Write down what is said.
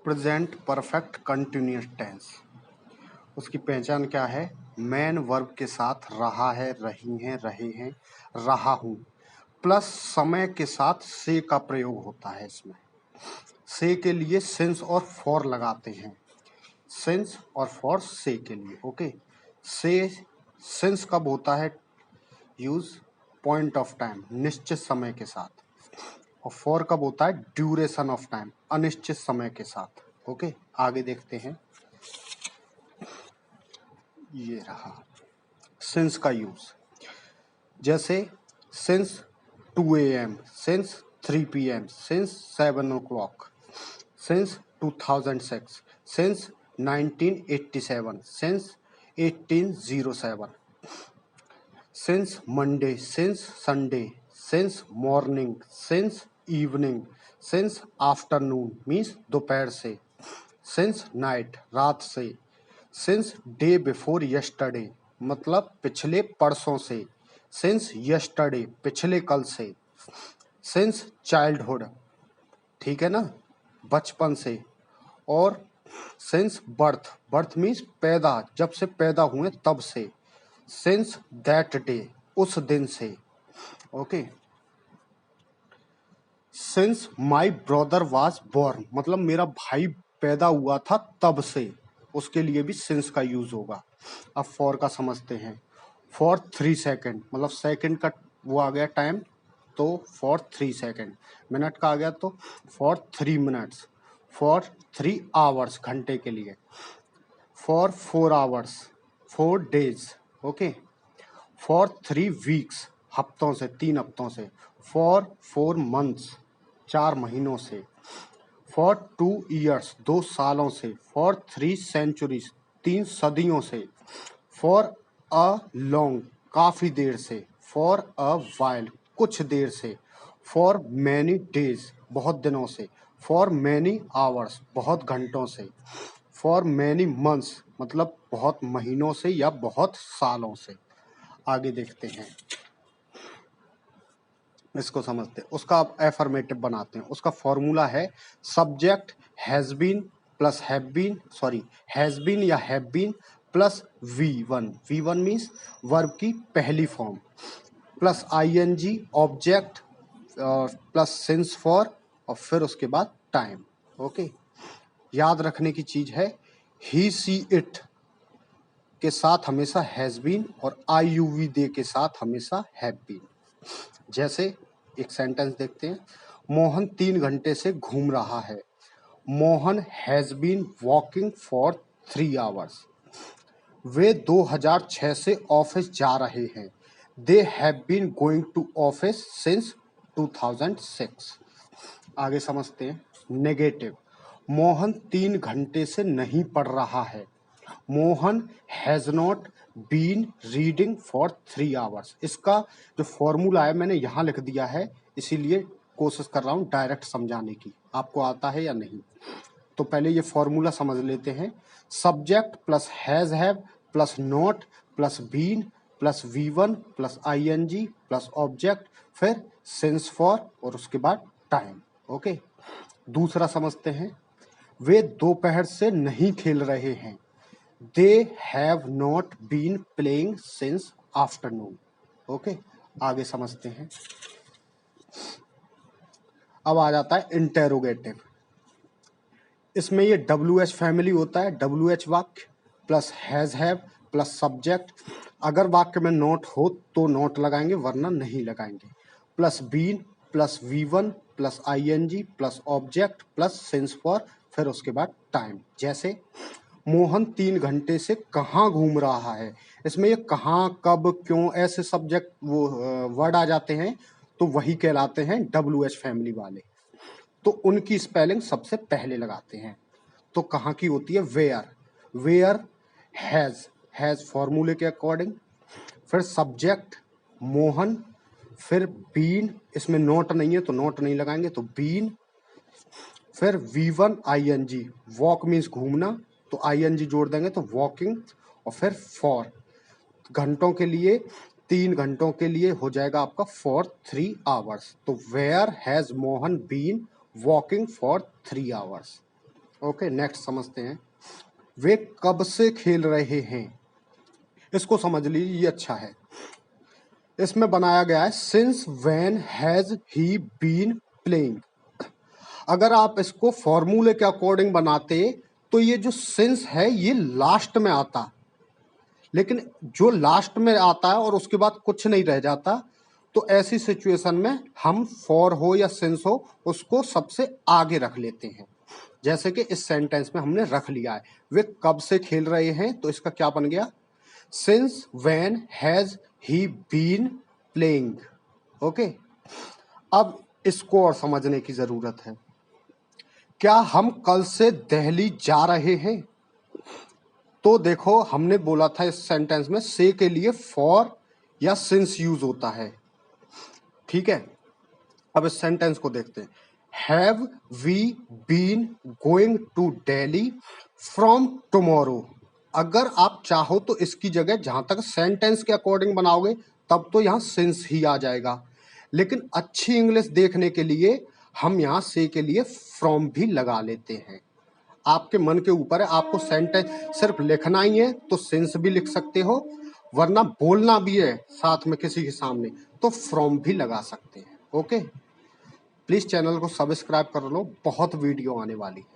Present perfect continuous tense. उसकी पहचान क्या है? मैन वर्ब के साथ रहा है, रही हैं, रहे हैं, रहा हूँ प्लस समय के साथ से का प्रयोग होता है। इसमें से के लिए सिंस और फॉर लगाते हैं। सिंस और फॉर से के लिए। ओके, से सिंस कब होता है यूज? पॉइंट ऑफ टाइम, निश्चित समय के साथ। और फॉर कब होता है? ड्यूरेशन ऑफ टाइम, अनिश्चित समय के साथ। ओके, आगे देखते हैं। ये रहा सिंस का यूज। जैसे since 2 AM, since 3 PM, since 7 o'clock, since 2006, since 1987, since 1807, since Monday, since Sunday, since morning, since evening, since afternoon means दोपहर से, सिंस नाइट रात से, सिंस डे बिफोर यस्टरडे मतलब पिछले परसों से, सिंस यस्टरडे पिछले कल से, सिंस चाइल्डहुड ठीक है ना, बचपन से, और सिंस बर्थ, बर्थ मीन्स पैदा, जब से पैदा हुए तब से, सिंस दैट डे उस दिन से। Okay, since my brother was born मतलब मेरा भाई पैदा हुआ था तब से, उसके लिए भी सिंस का यूज होगा। अब फॉर का समझते हैं। फॉर 3 सेकेंड मतलब सेकेंड का वो आ गया टाइम, तो फॉर 3 सेकेंड। मिनट का आ गया तो फॉर 3 मिनट्स। फॉर 3 आवर्स घंटे के लिए। For 4 hours 4 days. Okay, for 3 weeks हफ्तों से, 3 हफ्तों से। फॉर 4 मंथ्स 4 महीनों से। फॉर 2 ईयर्स 2 सालों से। फॉर 3 सेंचुरीज 3 सदियों से। फॉर अ लॉन्ग काफी देर से। फॉर अ वाइल कुछ देर से। फॉर मैनी डेज बहुत दिनों से। फॉर मैनी आवर्स बहुत घंटों से। फॉर मैनी मंथ्स मतलब बहुत महीनों से या बहुत सालों से। आगे देखते हैं, इसको समझते हैं। उसका आप एफर्मेटिव बनाते हैं। उसका फॉर्मूला है subject has been plus have been, sorry has been या have been plus V1। V1 means verb की पहली form, plus ING object plus since for, और फिर उसके बाद टाइम। ओके, याद रखने की चीज है ही सी इट के साथ हमेशा हैज बीन और IUV दे के साथ हमेशा हैव बीन। जैसे एक सेंटेंस देखते हैं। मोहन 3 घंटे से घूम रहा है। Mohan has been walking for 3 hours. वे 2006 से ऑफिस जा रहे हैं। They have been going to office since 2006। आगे समझते हैं। नेगेटिव, मोहन 3 घंटे से नहीं पढ़ रहा है। Mohan has not been reading for 3 hours. इसका जो फॉर्मूला है मैंने यहाँ लिख दिया है, इसीलिए कोशिश कर रहा हूँ डायरेक्ट समझाने की। आपको आता है या नहीं? तो पहले ये फॉर्मूला समझ लेते हैं। Subject plus has have plus not plus been plus V1 plus ING plus object, फिर सिंस फॉर और उसके बाद टाइम। ओके, दूसरा समझते हैं। वे दोपहर से नहीं खेल रहे हैं। They have not been playing since afternoon. Okay, आगे समझते हैं। अब आ जाता है इंटेरोगेटिव। इसमें ये WH फैमिली होता है। WH वाक्य plus has have plus subject. अगर वाक्य में नॉट हो तो नॉट लगाएंगे, वरना नहीं लगाएंगे। Plus been plus V1 plus ING plus object plus since for, फिर उसके बाद टाइम। जैसे मोहन 3 घंटे से कहाँ घूम रहा है। इसमें ये कहाँ, कब, क्यों ऐसे सब्जेक्ट वो वर्ड आ जाते हैं, तो वही कहलाते हैं WH फैमिली वाले। तो उनकी स्पेलिंग सबसे पहले लगाते हैं। तो कहाँ की होती है? वेयर। वेयर हैज फॉर्मूले के अकॉर्डिंग, फिर सब्जेक्ट मोहन, फिर बीन, इसमें नोट नहीं है तो नोट नहीं लगाएंगे, तो बीन, फिर V1 ING वॉक मीन्स घूमना, तो ING जोड़ देंगे तो वॉकिंग, और फिर फॉर घंटों के लिए, 3 घंटों के लिए हो जाएगा आपका फॉर 3 आवर्स। तो where has Mohan been walking for 3 hours. Okay, next समझते हैं। वे कब से खेल रहे हैं, इसको समझ लीजिए, ये अच्छा है। इसमें बनाया गया है since when has he been playing. अगर आप इसको फॉर्मूले के अकॉर्डिंग बनाते तो ये जो सिंस है ये लास्ट में आता, लेकिन जो लास्ट में आता है और उसके बाद कुछ नहीं रह जाता, तो ऐसी सिचुएशन में हम फॉर हो या सिंस हो उसको सबसे आगे रख लेते हैं। जैसे कि इस सेंटेंस में हमने रख लिया है, वे कब से खेल रहे हैं, तो इसका क्या बन गया, since when has he been playing. Okay, अब इसको और समझने की जरूरत है। क्या हम कल से दिल्ली जा रहे हैं, तो देखो हमने बोला था इस सेंटेंस में से के लिए फॉर या सिंस यूज होता है, ठीक है। अब इस सेंटेंस को देखते हैं। Have we been going to Delhi from tomorrow. अगर आप चाहो तो इसकी जगह जहां तक सेंटेंस के अकॉर्डिंग बनाओगे तब तो यहाँ सिंस ही आ जाएगा, लेकिन अच्छी इंग्लिश देखने के लिए हम यहाँ से के लिए फ्रॉम भी लगा लेते हैं। आपके मन के ऊपर है, आपको सेंटेंस सिर्फ लिखना ही है तो सिंस भी लिख सकते हो, वरना बोलना भी है साथ में किसी के सामने तो फ्रॉम भी लगा सकते हैं। ओके, प्लीज चैनल को सब्सक्राइब कर लो, बहुत वीडियो आने वाली है।